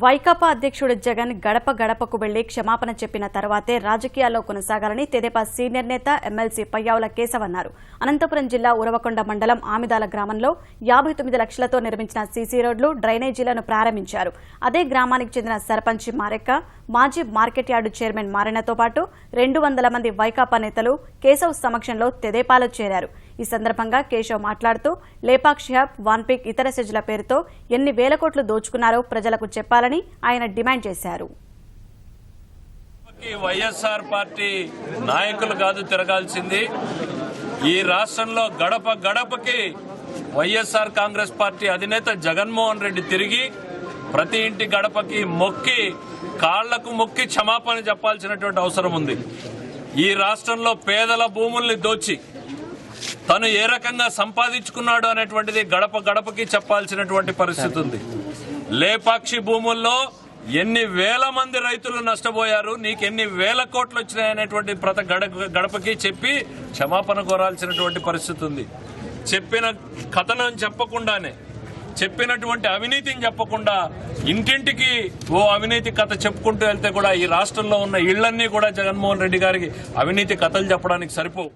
వైకాపా అధ్యక్షుడు జగన్ గడప గడపకు వెళ్లి క్షమాపణ చెప్పిన తర్వాతే రాజకీయాల్లో కొనసాగాలని తెదేపా సీనియర్ నేత ఎమ్మెల్సీ పయ్యావుల కేశవ్ అన్నారు. అనంతపురం జిల్లా ఉరవకొండ మండలం ఆమిదాల గ్రామంలో 59 లక్షలతో నిర్మించిన సీసీ రోడ్లు, డ్రైనేజీలను ప్రారంభించారు. అదే గ్రామానికి చెందిన సర్పంచ్ మారెక్క, మాజీ మార్కెట్ యార్డు చైర్మన్ మారెన్నతో పాటు 200 మంది వైకాపా నేతలు కేశవ్ సమక్షంలో తెదేపాలో చేరారు. ఈ సందర్భంగా కేశవ్ మాట్లాడుతూ లేపాక్షి హబ్, వాన్పిక్, ఇతర సెజ్ల పేరుతో ఎన్ని వేల కోట్లు దోచుకున్నారో ప్రజలకు చెప్పాలని ఆయన డిమాండ్ చేశారు. వైఎస్ఆర్ పార్టీ నాయకులు కాదు తిరగాల్సింది, ఈ రాష్ట్రంలో గడప గడపకి వైఎస్ఆర్ కాంగ్రెస్ పార్టీ అధినేత జగన్మోహన్ రెడ్డి తిరిగి ప్రతి ఇంటి గడపకి మొక్కి, కాళ్లకు మొక్కి క్షమాపణ చెప్పాల్సినటువంటి అవసరం ఉంది. ఈ రాష్ట్రంలో పేదల భూముల్ని దోచి తను ఏ రకంగా సంపాదించుకున్నాడు అనేటువంటిది గడప గడపకి చెప్పాల్సినటువంటి పరిస్థితి ఉంది. లేపాక్షి భూముల్లో ఎన్ని వేల మంది రైతులు నష్టపోయారు, నీకు ఎన్ని వేల కోట్లు వచ్చినాయనేటువంటి ప్రతి గడపకి చెప్పి క్షమాపణ కోరాల్సినటువంటి పరిస్థితి ఉంది. చెప్పిన కథను చెప్పకుండానే, చెప్పినటువంటి అవినీతిని చెప్పకుండా ఇంటింటికి ఓ అవినీతి కథ చెప్పుకుంటూ వెళ్తే కూడా ఈ రాష్ట్రంలో ఉన్న ఇళ్లన్నీ కూడా జగన్మోహన్ రెడ్డి గారికి అవినీతి కథలు చెప్పడానికి సరిపోవు.